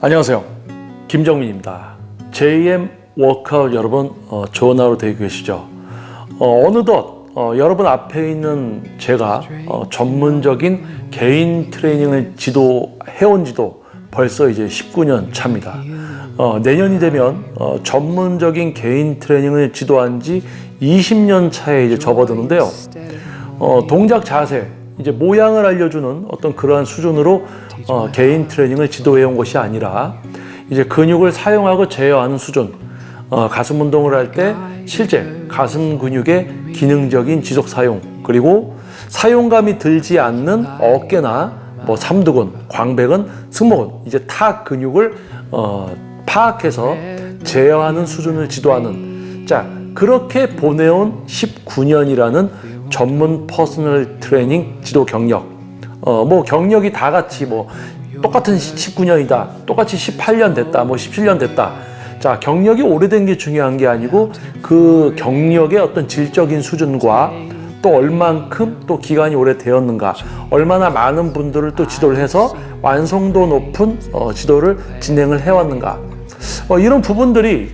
안녕하세요. 김정민입니다. JM 워크아웃 여러분, 좋은 하루 되고 계시죠? 어느덧 여러분 앞에 있는 제가 전문적인 개인 트레이닝을 지도해온 지도 벌써 이제 19년 차입니다. 내년이 되면 전문적인 개인 트레이닝을 지도한 지 20년 차에 이제 접어드는데요. 동작 자세, 이제 모양을 알려주는 어떤 그러한 수준으로 개인 트레이닝을 지도해온 것이 아니라 이제 근육을 사용하고 제어하는 수준, 가슴 운동을 할 때 실제 가슴 근육의 기능적인 지속 사용, 그리고 사용감이 들지 않는 어깨나 뭐 삼두근, 광배근, 승모근, 이제 타 근육을 파악해서 제어하는 수준을 지도하는, 자, 그렇게 보내온 19년이라는 전문 퍼스널 트레이닝 지도 경력. 뭐 경력이 다 같이 뭐 똑같은 19년이다, 똑같이 18년 됐다, 뭐 17년 됐다. 자, 경력이 오래된 게 중요한 게 아니고 그 경력의 어떤 질적인 수준과 또 얼만큼 또 기간이 오래되었는가, 얼마나 많은 분들을 또 지도를 해서 완성도 높은 지도를 진행을 해왔는가, 이런 부분들이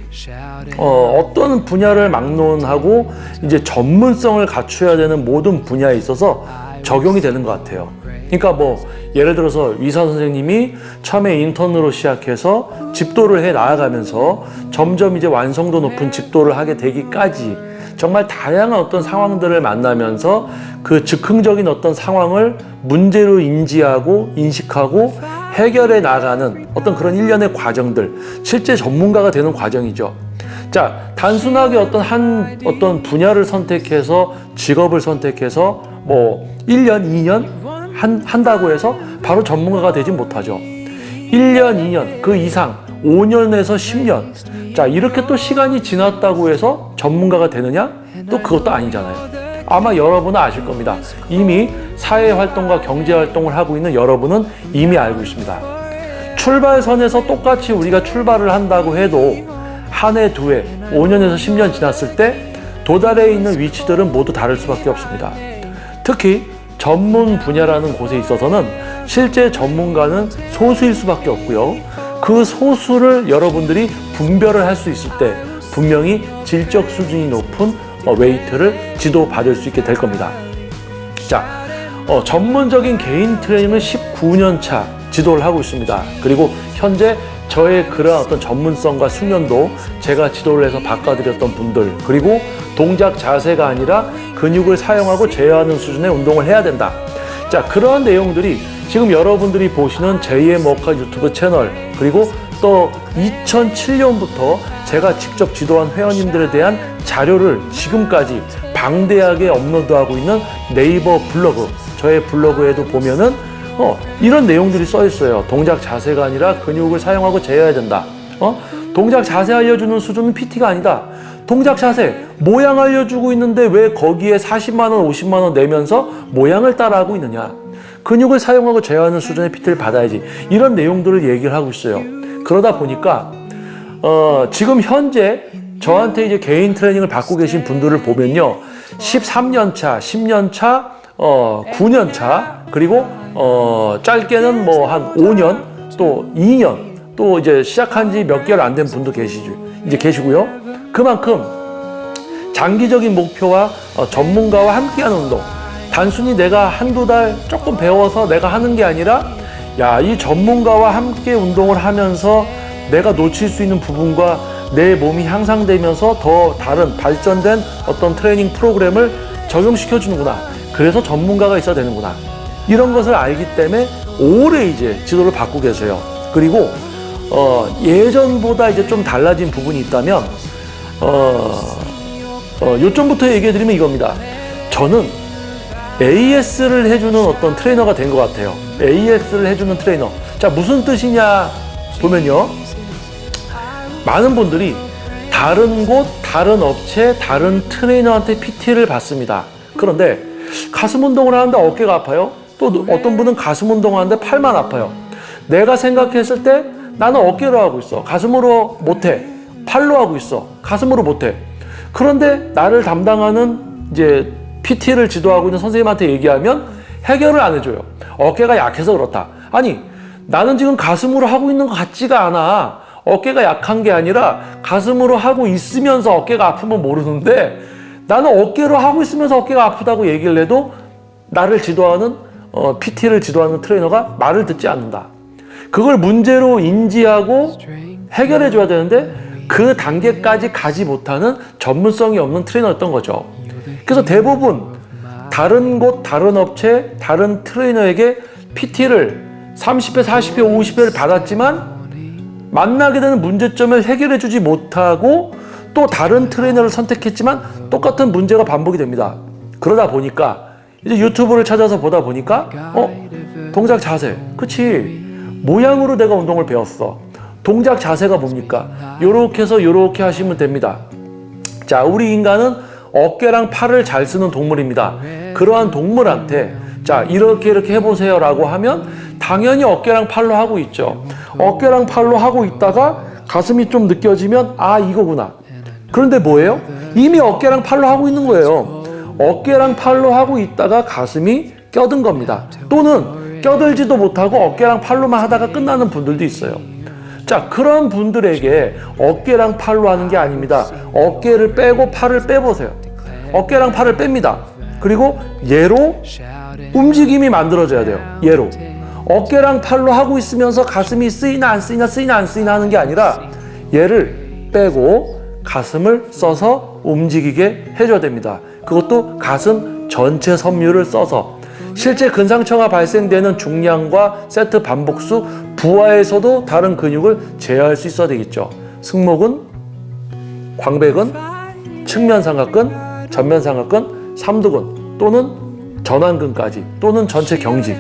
어떤 분야를 막론하고 이제 전문성을 갖춰야 되는 모든 분야에 있어서 적용이 되는 것 같아요. 그러니까 뭐 예를 들어서 의사 선생님이 처음에 인턴으로 시작해서 집도를 해 나아가면서 점점 이제 완성도 높은 집도를 하게 되기까지 정말 다양한 어떤 상황들을 만나면서 그 즉흥적인 어떤 상황을 문제로 인지하고 인식하고 해결해 나가는 어떤 그런 일련의 과정들, 실제 전문가가 되는 과정이죠. 자, 단순하게 어떤 분야를 선택해서 직업을 선택해서 뭐 1년, 2년 한다고 해서 바로 전문가가 되지 못하죠. 1년, 2년, 그 이상 5년에서 10년. 자, 이렇게 또 시간이 지났다고 해서 전문가가 되느냐? 또 그것도 아니잖아요. 아마 여러분은 아실 겁니다. 이미 사회활동과 경제활동을 하고 있는 여러분은 이미 알고 있습니다. 출발선에서 똑같이 우리가 출발을 한다고 해도 한 해, 두 해, 5년에서 10년 지났을 때 도달해 있는 위치들은 모두 다를 수밖에 없습니다. 특히 전문 분야라는 곳에 있어서는 실제 전문가는 소수일 수밖에 없고요. 그 소수를 여러분들이 분별을 할 수 있을 때 분명히 질적 수준이 높은 웨이트를 지도받을 수 있게 될 겁니다. 자, 전문적인 개인 트레이닝을 19년 차 지도를 하고 있습니다. 그리고 현재 저의 그런 어떤 전문성과 숙련도 제가 지도를 해서 바꿔드렸던 분들, 그리고 동작 자세가 아니라 근육을 사용하고 제어하는 수준의 운동을 해야 된다. 자, 그러한 내용들이 지금 여러분들이 보시는 JM 워크아웃 유튜브 채널, 그리고 또 2007년부터 제가 직접 지도한 회원님들에 대한 자료를 지금까지 방대하게 업로드하고 있는 네이버 블로그, 저의 블로그에도 보면은 이런 내용들이 써 있어요. 동작 자세가 아니라 근육을 사용하고 제어해야 된다. 동작 자세 알려주는 수준은 PT가 아니다. 동작 자세, 모양 알려주고 있는데 왜 거기에 40만 원, 50만 원 내면서 모양을 따라하고 있느냐. 근육을 사용하고 제어하는 수준의 PT를 받아야지. 이런 내용들을 얘기를 하고 있어요. 그러다 보니까 지금 현재 저한테 이제 개인 트레이닝을 받고 계신 분들을 보면요, 13년 차, 10년 차, 9년 차, 그리고 짧게는 뭐 한 5년, 또 2년, 또 이제 시작한 지 몇 개월 안 된 분도 계시고요. 그만큼 장기적인 목표와 전문가와 함께하는 운동, 단순히 내가 한두 달 조금 배워서 내가 하는 게 아니라, 야, 이 전문가와 함께 운동을 하면서 내가 놓칠 수 있는 부분과 내 몸이 향상되면서 더 다른 발전된 어떤 트레이닝 프로그램을 적용시켜 주는구나. 그래서 전문가가 있어야 되는구나. 이런 것을 알기 때문에 오래 이제 지도를 받고 계세요. 그리고 예전보다 이제 좀 달라진 부분이 있다면 요점부터 얘기해 드리면 이겁니다. 저는 AS를 해주는 어떤 트레이너가 된 것 같아요. AS를 해주는 트레이너. 자, 무슨 뜻이냐 보면요, 많은 분들이 다른 곳, 다른 업체, 다른 트레이너한테 PT를 받습니다. 그런데 가슴 운동을 하는데 어깨가 아파요. 또 어떤 분은 가슴 운동하는데 팔만 아파요. 내가 생각했을 때 나는 어깨로 하고 있어. 가슴으로 못해. 팔로 하고 있어. 가슴으로 못해. 그런데 나를 담당하는 이제 PT를 지도하고 있는 선생님한테 얘기하면 해결을 안 해줘요. 어깨가 약해서 그렇다. 아니, 나는 지금 가슴으로 하고 있는 것 같지가 않아. 어깨가 약한 게 아니라 가슴으로 하고 있으면서 어깨가 아프면 모르는데 나는 어깨로 하고 있으면서 어깨가 아프다고 얘기를 해도 나를 지도하는 PT를 지도하는 트레이너가 말을 듣지 않는다. 그걸 문제로 인지하고 해결해 줘야 되는데 그 단계까지 가지 못하는 전문성이 없는 트레이너였던 거죠. 그래서 대부분 다른 곳, 다른 업체, 다른 트레이너에게 PT를 30회, 40회, 50회를 받았지만 만나게 되는 문제점을 해결해 주지 못하고 또 다른 트레이너를 선택했지만 똑같은 문제가 반복이 됩니다. 그러다 보니까 이제 유튜브를 찾아서 보다 보니까 동작 자세, 그치, 모양으로 내가 운동을 배웠어. 동작 자세가 뭡니까? 요렇게 해서 요렇게 하시면 됩니다. 자, 우리 인간은 어깨랑 팔을 잘 쓰는 동물입니다. 그러한 동물한테 자, 이렇게 해보세요 라고 하면 당연히 어깨랑 팔로 하고 있죠. 어깨랑 팔로 하고 있다가 가슴이 좀 느껴지면 아, 이거구나. 그런데 뭐예요? 이미 어깨랑 팔로 하고 있는 거예요. 어깨랑 팔로 하고 있다가 가슴이 껴든 겁니다. 또는 껴들지도 못하고 어깨랑 팔로만 하다가 끝나는 분들도 있어요. 자, 그런 분들에게 어깨랑 팔로 하는 게 아닙니다. 어깨를 빼고 팔을 빼보세요. 어깨랑 팔을 뺍니다. 그리고 얘로 움직임이 만들어져야 돼요. 얘로. 어깨랑 팔로 하고 있으면서 가슴이 쓰이나 안 쓰이나 쓰이나 안 쓰이나 하는 게 아니라 얘를 빼고 가슴을 써서 움직이게 해줘야 됩니다. 그것도 가슴 전체 섬유를 써서. 실제 근상처가 발생되는 중량과 세트 반복수, 부하에서도 다른 근육을 제어할 수 있어야 되겠죠. 승모근, 광배근, 측면 삼각근, 전면 삼각근, 삼두근 또는 전완근까지 또는 전체 경직,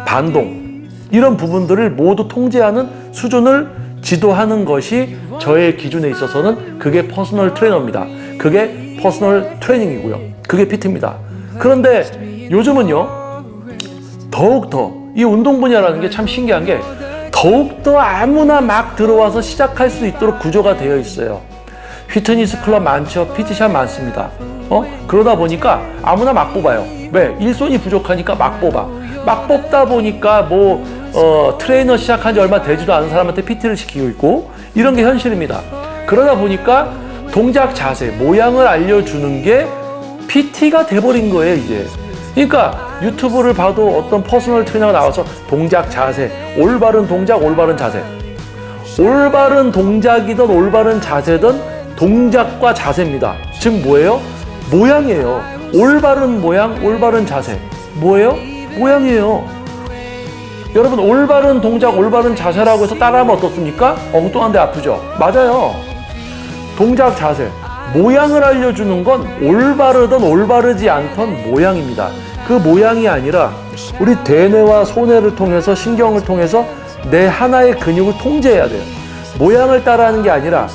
반동 이런 부분들을 모두 통제하는 수준을 지도하는 것이 저의 기준에 있어서는 그게 퍼스널 트레이너입니다. 그게 퍼스널 트레이닝이고요. 그게 PT입니다. 그런데 요즘은요, 더욱더 이 운동 분야라는 게 참 신기한 게 더욱더 아무나 막 들어와서 시작할 수 있도록 구조가 되어 있어요. 피트니스 클럽 많죠. PT샵 많습니다. 그러다 보니까 아무나 막 뽑아요. 왜? 일손이 부족하니까 막 뽑아. 막 뽑다 보니까 트레이너 시작한 지 얼마 되지도 않은 사람한테 PT를 시키고 있고 이런 게 현실입니다. 그러다 보니까 동작 자세, 모양을 알려주는 게 PT가 돼버린 거예요, 이제. 그러니까 유튜브를 봐도 어떤 퍼스널 트레이너가 나와서 동작 자세, 올바른 동작, 올바른 자세. 올바른 동작이든 올바른 자세든 동작과 자세입니다. 즉 뭐예요? 모양이에요. 올바른 모양, 올바른 자세. 뭐예요? 모양이에요. 여러분, 올바른 동작, 올바른 자세라고 해서 따라하면 어떻습니까? 엉뚱한데 아프죠? 맞아요. 동작 자세, 모양을 알려주는 건 올바르든 올바르지 않던 모양입니다. 그 모양이 아니라 우리 대뇌와 소뇌를 통해서, 신경을 통해서 내 하나의 근육을 통제해야 돼요. 모양을 따라하는 게 아니라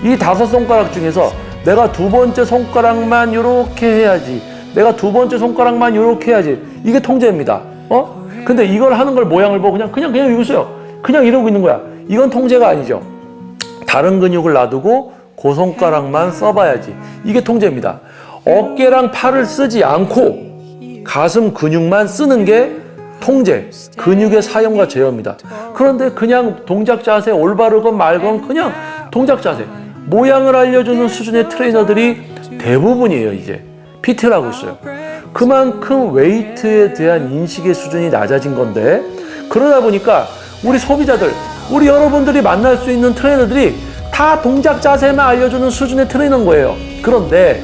이 5손가락 중에서 내가 두 번째 손가락만 이렇게 해야지, 내가 두 번째 손가락만 이렇게 해야지, 이게 통제입니다. 근데 이걸 하는 걸 모양을 보고 그냥 이러고 있어요. 그냥 이러고 있는 거야. 이건 통제가 아니죠. 다른 근육을 놔두고 그 손가락만 써봐야지. 이게 통제입니다. 어깨랑 팔을 쓰지 않고 가슴 근육만 쓰는 게 통제, 근육의 사용과 제어입니다. 그런데 그냥 동작 자세, 올바르건 말건 그냥 동작 자세, 모양을 알려주는 수준의 트레이너들이 대부분이에요. 이제 PT를 하고 있어요. 그만큼 웨이트에 대한 인식의 수준이 낮아진 건데, 그러다 보니까 우리 소비자들, 우리 여러분들이 만날 수 있는 트레이너들이 다 동작 자세만 알려주는 수준의 트레이너인 거예요. 그런데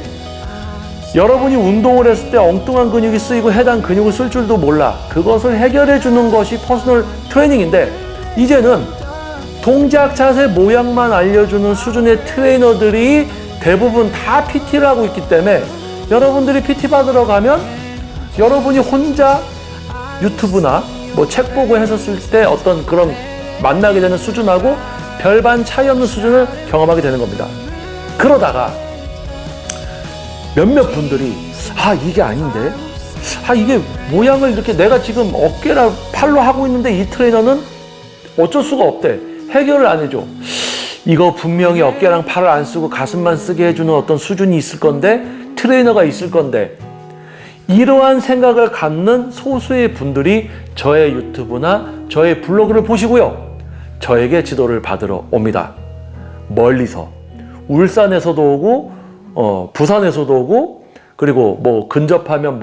여러분이 운동을 했을 때 엉뚱한 근육이 쓰이고 해당 근육을 쓸 줄도 몰라. 그것을 해결해 주는 것이 퍼스널 트레이닝인데, 이제는 동작 자세 모양만 알려주는 수준의 트레이너들이 대부분 다 PT를 하고 있기 때문에 여러분들이 PT 받으러 가면 여러분이 혼자 유튜브나 책 보고 했었을 때 어떤 그런 만나게 되는 수준하고 별반 차이 없는 수준을 경험하게 되는 겁니다. 그러다가 몇몇 분들이 이게 아닌데, 이게 모양을 이렇게 내가 지금 어깨랑 팔로 하고 있는데 이 트레이너는 어쩔 수가 없대, 해결을 안 해줘. 이거 분명히 어깨랑 팔을 안 쓰고 가슴만 쓰게 해주는 어떤 수준이 있을 건데, 트레이너가 있을 건데, 이러한 생각을 갖는 소수의 분들이 저의 유튜브나 저의 블로그를 보시고요. 저에게 지도를 받으러 옵니다. 멀리서 울산에서도 오고 부산에서도 오고 그리고 뭐 근접하면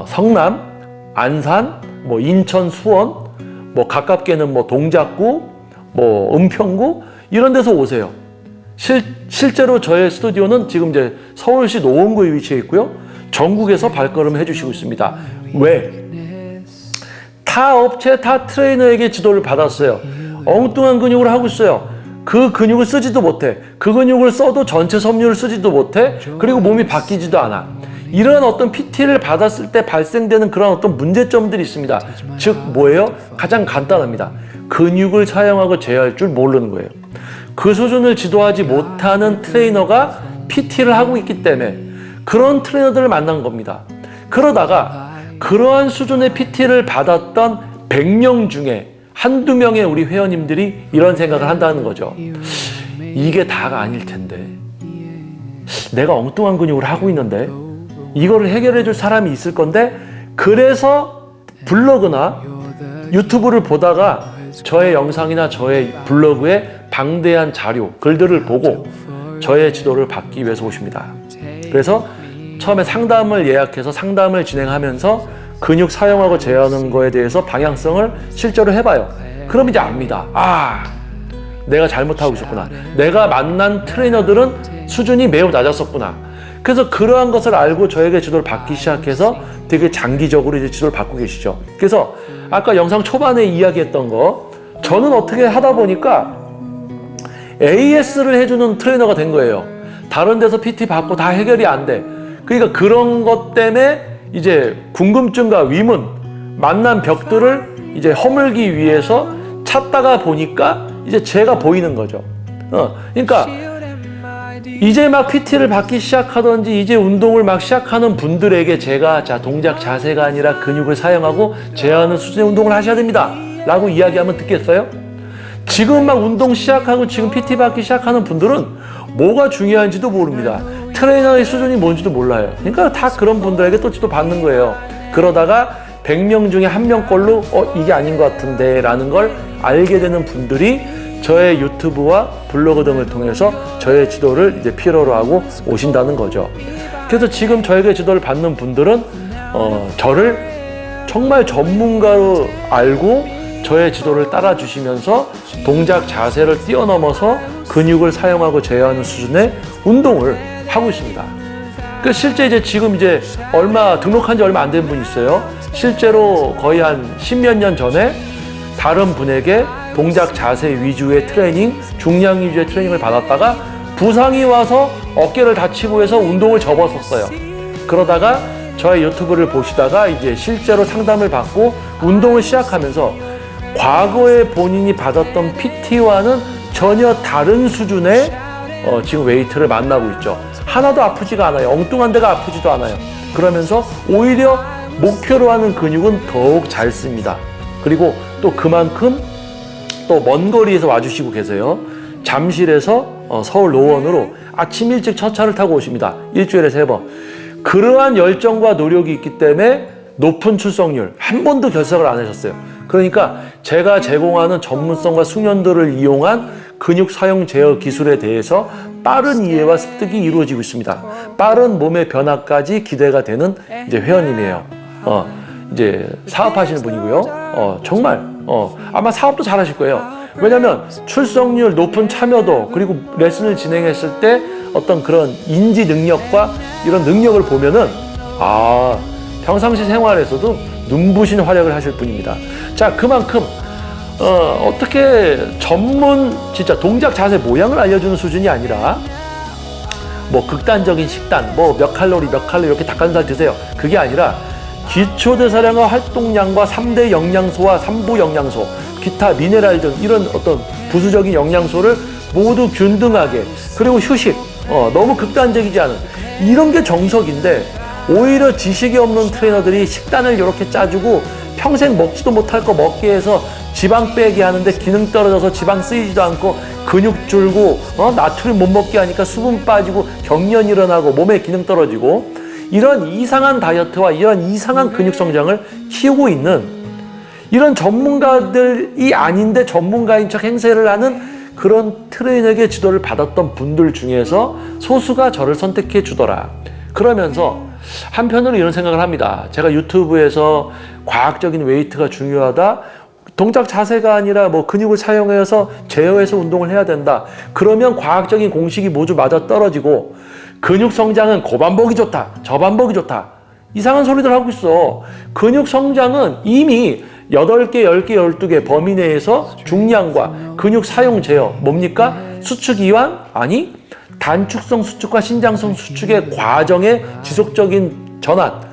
성남, 안산, 인천, 수원, 가깝게는 동작구, 은평구 이런 데서 오세요. 실제로 저의 스튜디오는 지금 이제 서울시 노원구에 위치해 있고요. 전국에서 발걸음을 해주시고 있습니다. 왜? 타 업체, 타 트레이너에게 지도를 받았어요. 엉뚱한 근육을 하고 있어요. 그 근육을 쓰지도 못해. 그 근육을 써도 전체 섬유를 쓰지도 못해. 그리고 몸이 바뀌지도 않아. 이런 어떤 PT를 받았을 때 발생되는 그런 어떤 문제점들이 있습니다. 즉 뭐예요? 가장 간단합니다. 근육을 사용하고 제어할 줄 모르는 거예요. 그 수준을 지도하지 못하는 트레이너가 PT를 하고 있기 때문에 그런 트레이너들을 만난 겁니다. 그러다가 그러한 수준의 PT를 받았던 100명 중에 한두 명의 우리 회원님들이 이런 생각을 한다는 거죠. 이게 다가 아닐 텐데. 내가 엉뚱한 근육을 하고 있는데 이거를 해결해 줄 사람이 있을 건데 그래서 블로그나 유튜브를 보다가 저의 영상이나 저의 블로그에 방대한 자료, 글들을 보고 저의 지도를 받기 위해서 오십니다. 그래서 처음에 상담을 예약해서 상담을 진행하면서 근육 사용하고 제어하는 거에 대해서 방향성을 실제로 해봐요. 그럼 이제 압니다. 내가 잘못하고 있었구나. 내가 만난 트레이너들은 수준이 매우 낮았었구나. 그래서 그러한 것을 알고 저에게 지도를 받기 시작해서 되게 장기적으로 이제 지도를 받고 계시죠. 그래서 아까 영상 초반에 이야기했던 거, 저는 어떻게 하다 보니까 AS를 해주는 트레이너가 된 거예요. 다른 데서 PT 받고 다 해결이 안 돼. 그러니까 그런 것 때문에 이제 궁금증과 위문, 만난 벽들을 이제 허물기 위해서 찾다가 보니까 이제 제가 보이는 거죠. 그러니까 이제 막 PT를 받기 시작하든지 이제 운동을 막 시작하는 분들에게 제가 동작 자세가 아니라 근육을 사용하고 제어하는 수준의 운동을 하셔야 됩니다 라고 이야기하면 듣겠어요? 지금 막 운동 시작하고 지금 PT 받기 시작하는 분들은 뭐가 중요한지도 모릅니다. 트레이너의 수준이 뭔지도 몰라요. 그러니까 다 그런 분들에게 또 지도 받는 거예요. 그러다가 100명 중에 1명꼴로 이게 아닌 것 같은데 라는 걸 알게 되는 분들이 저의 유튜브와 블로그 등을 통해서 저의 지도를 이제 필요로 하고 오신다는 거죠. 그래서 지금 저에게 지도를 받는 분들은 저를 정말 전문가로 알고 저의 지도를 따라 주시면서 동작 자세를 뛰어넘어서 근육을 사용하고 제어하는 수준의 운동을 하고 있습니다. 그 실제 이제 지금 이제 등록한 지 얼마 안 된 분이 있어요. 실제로 거의 한 10몇 년 전에 다른 분에게 동작 자세 위주의 트레이닝, 중량 위주의 트레이닝을 받았다가 부상이 와서 어깨를 다치고 해서 운동을 접었었어요. 그러다가 저의 유튜브를 보시다가 이제 실제로 상담을 받고 운동을 시작하면서 과거에 본인이 받았던 PT와는 전혀 다른 수준의 지금 웨이트를 만나고 있죠. 하나도 아프지가 않아요. 엉뚱한 데가 아프지도 않아요. 그러면서 오히려 목표로 하는 근육은 더욱 잘 씁니다. 그리고 또 그만큼 또 먼 거리에서 와주시고 계세요. 잠실에서 서울 노원으로 아침 일찍 첫 차를 타고 오십니다. 일주일에 3번. 그러한 열정과 노력이 있기 때문에 높은 출석률, 한 번도 결석을 안 하셨어요. 그러니까 제가 제공하는 전문성과 숙련도를 이용한 근육 사용 제어 기술에 대해서 빠른 이해와 습득이 이루어지고 있습니다. 빠른 몸의 변화까지 기대가 되는 이제 회원님이에요. 이제 사업하시는 분이고요. 정말 아마 사업도 잘하실 거예요. 왜냐하면 출석률, 높은 참여도, 그리고 레슨을 진행했을 때 어떤 그런 인지 능력과 이런 능력을 보면은 평상시 생활에서도 눈부신 활약을 하실 분입니다. 자, 그만큼 어떻게 진짜 동작 자세 모양을 알려주는 수준이 아니라 극단적인 식단, 몇 칼로리 이렇게 닭가슴살 드세요. 그게 아니라 기초대사량과 활동량과 3대 영양소와 3부 영양소, 기타 미네랄 등 이런 어떤 부수적인 영양소를 모두 균등하게, 그리고 휴식, 너무 극단적이지 않은 이런 게 정석인데, 오히려 지식이 없는 트레이너들이 식단을 이렇게 짜주고 평생 먹지도 못할 거 먹게 해서 지방 빼게 하는데 기능 떨어져서 지방 쓰이지도 않고 근육 줄고 나트륨 못 먹게 하니까 수분 빠지고 경련 일어나고 몸에 기능 떨어지고, 이런 이상한 다이어트와 이런 이상한 근육 성장을 키우고 있는 이런 전문가들이 아닌데 전문가인 척 행세를 하는 그런 트레이너에게 지도를 받았던 분들 중에서 소수가 저를 선택해 주더라. 그러면서 한편으로 이런 생각을 합니다. 제가 유튜브에서 과학적인 웨이트가 중요하다. 동작 자세가 아니라 뭐 근육을 사용해서 제어해서 운동을 해야 된다. 그러면 과학적인 공식이 모두 맞아 떨어지고 근육 성장은 고반복이 좋다. 저반복이 좋다. 이상한 소리들 하고 있어. 근육 성장은 이미 8개, 10개, 12개 범위 내에서 중량과 근육 사용 제어 뭡니까? 수축 이완? 아니 단축성 수축과 신장성 수축의 과정의 지속적인 전환.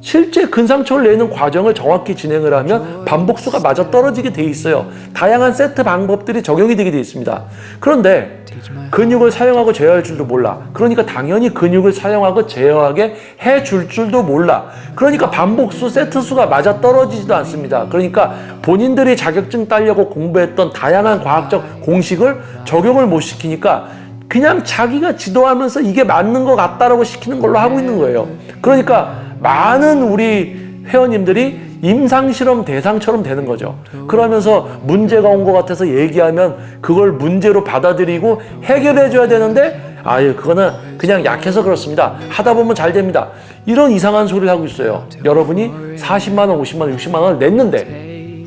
실제 근상처를 내는 과정을 정확히 진행을 하면 반복수가 맞아 떨어지게 돼 있어요. 다양한 세트 방법들이 적용이 되게 돼 있습니다. 그런데 근육을 사용하고 제어할 줄도 몰라. 그러니까 당연히 근육을 사용하고 제어하게 해줄 줄도 몰라. 그러니까 반복수, 세트수가 맞아 떨어지지도 않습니다. 그러니까 본인들이 자격증 따려고 공부했던 다양한 과학적 공식을 적용을 못 시키니까 그냥 자기가 지도하면서 이게 맞는 것 같다라고 시키는 걸로 하고 있는 거예요. 그러니까 많은 우리 회원님들이 임상실험 대상처럼 되는 거죠. 그러면서 문제가 온 것 같아서 얘기하면 그걸 문제로 받아들이고 해결해 줘야 되는데 아유 그거는 그냥 약해서 그렇습니다. 하다 보면 잘 됩니다. 이런 이상한 소리를 하고 있어요. 여러분이 40만 원, 50만 원, 60만 원을 냈는데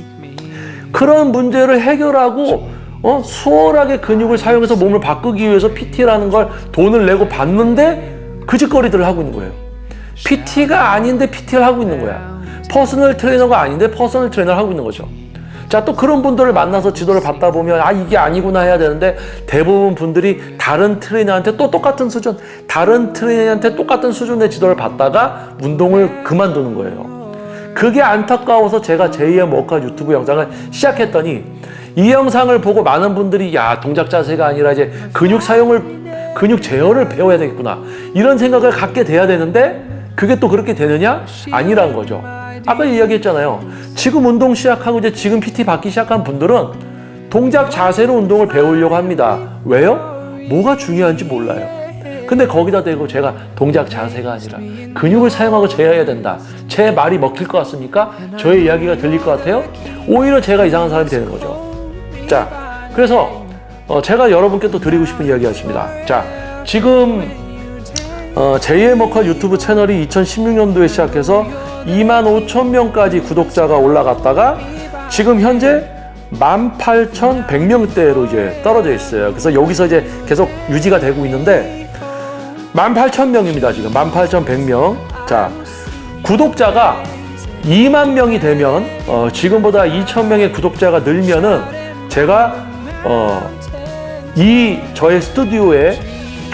그런 문제를 해결하고 수월하게 근육을 사용해서 몸을 바꾸기 위해서 PT라는 걸 돈을 내고 받는데 그 짓거리들을 하고 있는 거예요. PT가 아닌데 PT를 하고 있는 거야. 퍼스널 트레이너가 아닌데 퍼스널 트레이너를 하고 있는 거죠. 자, 또 그런 분들을 만나서 지도를 받다 보면 아 이게 아니구나 해야 되는데 대부분 분들이 다른 트레이너한테 또 똑같은 수준, 다른 트레이너한테 똑같은 수준의 지도를 받다가 운동을 그만두는 거예요. 그게 안타까워서 제가 제2의 워크아웃 유튜브 영상을 시작했더니 이 영상을 보고 많은 분들이 야 동작 자세가 아니라 이제 근육 제어를 배워야 되겠구나 이런 생각을 갖게 돼야 되는데 그게 또 그렇게 되느냐? 아니란 거죠. 아까 이야기했잖아요. 지금 운동 시작하고 이제 지금 PT 받기 시작한 분들은 동작 자세로 운동을 배우려고 합니다. 왜요? 뭐가 중요한지 몰라요. 근데 거기다 대고 제가 동작 자세가 아니라 근육을 사용하고 제어해야 된다. 제 말이 먹힐 것 같습니까? 저의 이야기가 들릴 것 같아요? 오히려 제가 이상한 사람이 되는 거죠. 자, 그래서 제가 여러분께 또 드리고 싶은 이야기였습니다. 자, 지금 제2의 워크아웃 유튜브 채널이 2016년도에 시작해서 25,000명까지 구독자가 올라갔다가 지금 현재 18,100명대로 이제 떨어져 있어요. 그래서 여기서 이제 계속 유지가 되고 있는데 18,000명입니다. 지금 18,100명. 자, 구독자가 2만 명이 되면 지금보다 2,000명의 구독자가 늘면은 제가 이 저의 스튜디오에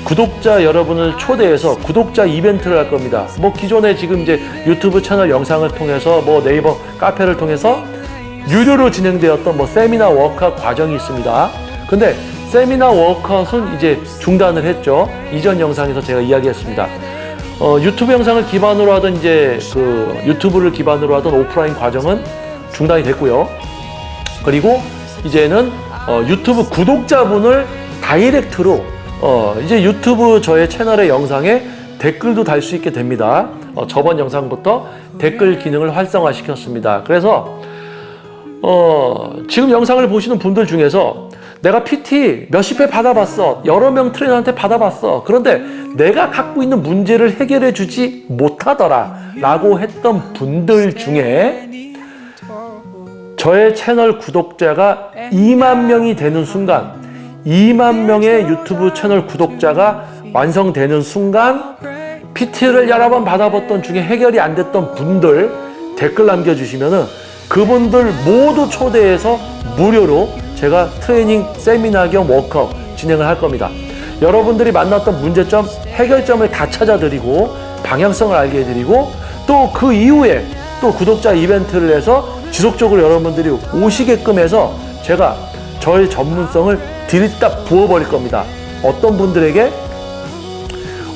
구독자 여러분을 초대해서 구독자 이벤트를 할 겁니다. 뭐 기존에 지금 이제 유튜브 채널 영상을 통해서 뭐 네이버 카페를 통해서 유료로 진행되었던 뭐 세미나 워크아웃 과정이 있습니다. 근데 세미나 워크아웃은 이제 중단을 했죠. 이전 영상에서 제가 이야기했습니다. 유튜브 영상을 기반으로 하던 이제 그 유튜브를 기반으로 하던 오프라인 과정은 중단이 됐고요. 그리고 이제는 유튜브 구독자분을 다이렉트로 이제 유튜브 저의 채널의 영상에 댓글도 달 수 있게 됩니다. 저번 영상부터 댓글 기능을 활성화시켰습니다. 그래서 지금 영상을 보시는 분들 중에서 내가 PT 몇십 회 받아봤어. 여러 명 트레이너한테 받아봤어. 그런데 내가 갖고 있는 문제를 해결해 주지 못하더라 라고 했던 분들 중에 저의 채널 구독자가 2만 명이 되는 순간 2만 명의 유튜브 채널 구독자가 완성되는 순간 PT를 여러 번 받아봤던 중에 해결이 안 됐던 분들 댓글 남겨주시면은 그분들 모두 초대해서 무료로 제가 트레이닝 세미나 겸 워크아웃 진행을 할 겁니다. 여러분들이 만났던 문제점, 해결점을 다 찾아드리고 방향성을 알게 해드리고 또 그 이후에 또 구독자 이벤트를 해서 지속적으로 여러분들이 오시게끔 해서 제가 저의 전문성을 들이다 부어버릴 겁니다. 어떤 분들에게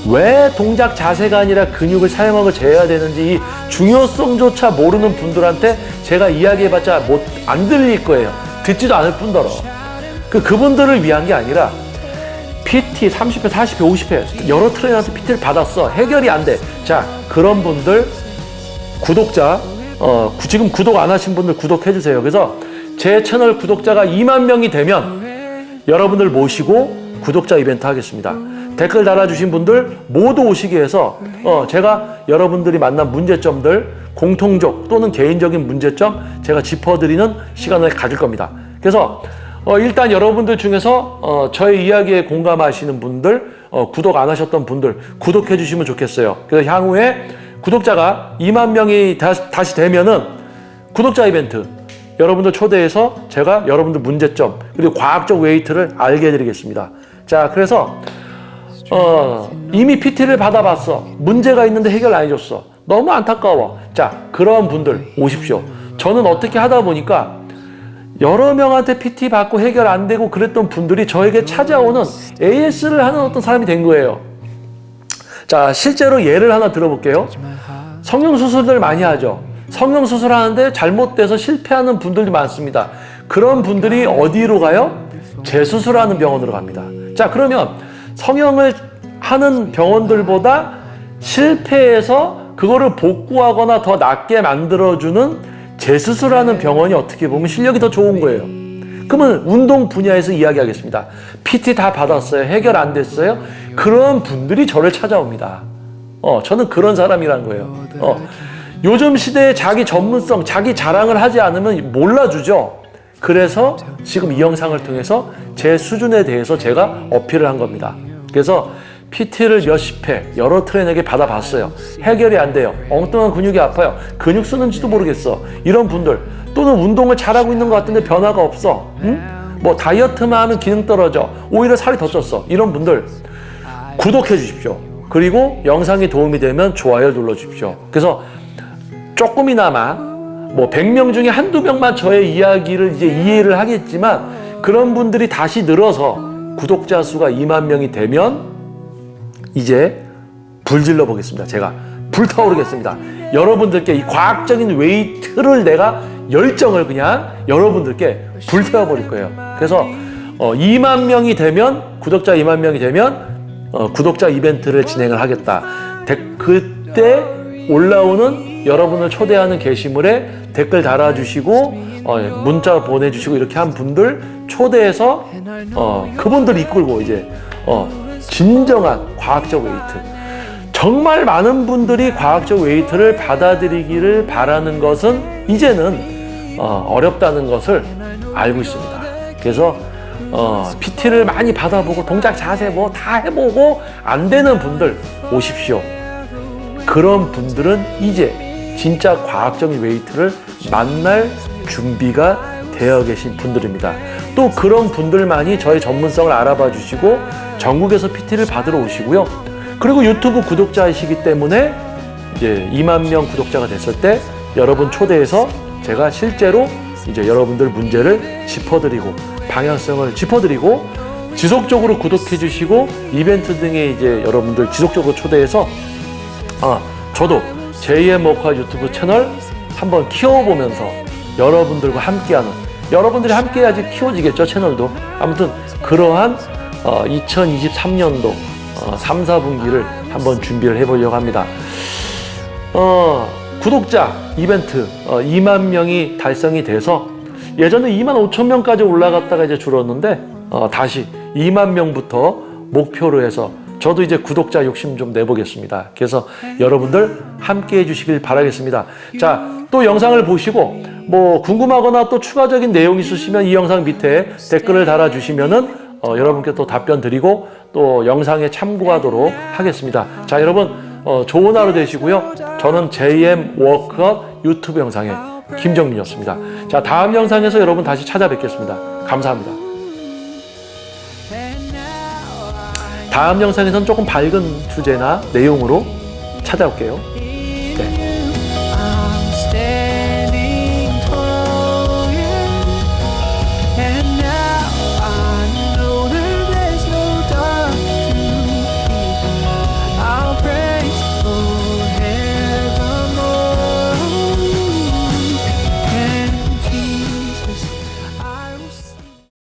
왜 동작 자세가 아니라 근육을 사용하고 재야 되는지 이 중요성조차 모르는 분들한테 제가 이야기해봤자 안 들릴 거예요. 듣지도 않을 뿐더러 그분들을 위한 게 아니라 PT 30회, 40회, 50회 여러 트레이너한테 PT를 받았어. 해결이 안 돼. 자, 그런 분들 구독자 지금 구독 안 하신 분들 구독해 주세요. 그래서 제 채널 구독자가 2만 명이 되면 여러분들 모시고 구독자 이벤트 하겠습니다. 댓글 달아주신 분들 모두 오시게 해서 제가 여러분들이 만난 문제점들, 공통적 또는 개인적인 문제점 제가 짚어드리는 시간을 가질 겁니다. 그래서 일단 여러분들 중에서 저의 이야기에 공감하시는 분들, 구독 안 하셨던 분들 구독해 주시면 좋겠어요. 그래서 향후에 구독자가 2만 명이 다시 되면은 구독자 이벤트 여러분들 초대해서 제가 여러분들 문제점 그리고 과학적 웨이트를 알게 해드리겠습니다. 자, 그래서 이미 PT를 받아봤어. 문제가 있는데 해결 안 해줬어. 너무 안타까워. 자, 그런 분들 오십시오. 저는 어떻게 하다 보니까 여러 명한테 PT 받고 해결 안 되고 그랬던 분들이 저에게 찾아오는 AS를 하는 어떤 사람이 된 거예요. 자, 실제로 예를 하나 들어볼게요. 성형수술들 많이 하죠. 성형수술 하는데 잘못돼서 실패하는 분들이 많습니다. 그런 분들이 어디로 가요? 재수술하는 병원으로 갑니다. 자, 그러면 성형을 하는 병원들보다 실패해서 그거를 복구하거나 더 낫게 만들어주는 재수술하는 병원이 어떻게 보면 실력이 더 좋은 거예요. 그러면 운동 분야에서 이야기하겠습니다. PT 다 받았어요. 해결 안 됐어요. 그런 분들이 저를 찾아옵니다. 저는 그런 사람이란 거예요. 요즘 시대에 자기 전문성, 자기 자랑을 하지 않으면 몰라주죠. 그래서 지금 이 영상을 통해서 제 수준에 대해서 제가 어필을 한 겁니다. 그래서 PT를 몇십 회 여러 트레이너에게 받아봤어요. 해결이 안 돼요. 엉뚱한 근육이 아파요. 근육 쓰는지도 모르겠어. 이런 분들 또는 운동을 잘하고 있는 것 같은데 변화가 없어. 뭐 다이어트만 하면 기능 떨어져. 오히려 살이 더 쪘어. 이런 분들 구독해 주십시오. 그리고 영상이 도움이 되면 좋아요 눌러주십시오. 그래서 조금이나마 뭐 100명 중에 한두 명만 저의 이야기를 이제 이해를 하겠지만 그런 분들이 다시 늘어서 구독자 수가 2만 명이 되면 이제 불질러 보겠습니다. 제가 불타오르겠습니다. 여러분들께 이 과학적인 웨이트를 내가 열정을 그냥 여러분들께 불태워 버릴 거예요. 그래서 2만 명이 되면 구독자 2만 명이 되면 구독자 이벤트를 진행을 하겠다. 그때 올라오는 여러분을 초대하는 게시물에 댓글 달아주시고 문자 보내주시고 이렇게 한 분들 초대해서 그분들 이끌고 이제 진정한 과학적 웨이트, 정말 많은 분들이 과학적 웨이트를 받아들이기를 바라는 것은 이제는 어렵다는 것을 알고 있습니다. 그래서 PT를 많이 받아보고 동작 자세 뭐 다 해보고 안 되는 분들 오십시오. 그런 분들은 이제 진짜 과학적인 웨이트를 만날 준비가 되어 계신 분들입니다. 또 그런 분들만이 저의 전문성을 알아봐 주시고 전국에서 PT를 받으러 오시고요. 그리고 유튜브 구독자이시기 때문에 이제 2만 명 구독자가 됐을 때 여러분 초대해서 제가 실제로 이제 여러분들 문제를 짚어드리고 방향성을 짚어드리고 지속적으로 구독해 주시고 이벤트 등에 이제 여러분들 지속적으로 초대해서 저도 JM 워커 유튜브 채널 한번 키워보면서 여러분들과 함께하는, 여러분들이 함께해야지 키워지겠죠, 채널도. 아무튼 그러한 2023년도 3, 4분기를 한번 준비를 해보려고 합니다. 구독자 이벤트 2만 명이 달성이 돼서 예전에 2만 5천 명까지 올라갔다가 이제 줄었는데 다시 2만 명부터 목표로 해서 저도 이제 구독자 욕심 좀 내보겠습니다. 그래서 여러분들 함께 해주시길 바라겠습니다. 자, 또 영상을 보시고 뭐 궁금하거나 또 추가적인 내용 있으시면 이 영상 밑에 댓글을 달아주시면은 여러분께 또 답변 드리고 또 영상에 참고하도록 하겠습니다. 자, 여러분 좋은 하루 되시고요. 저는 JM 워크아웃 유튜브 영상의 김정민이었습니다. 자, 다음 영상에서 여러분 다시 찾아뵙겠습니다. 감사합니다. 다음 영상에서는 조금 밝은 주제나 내용으로 찾아올게요. 네.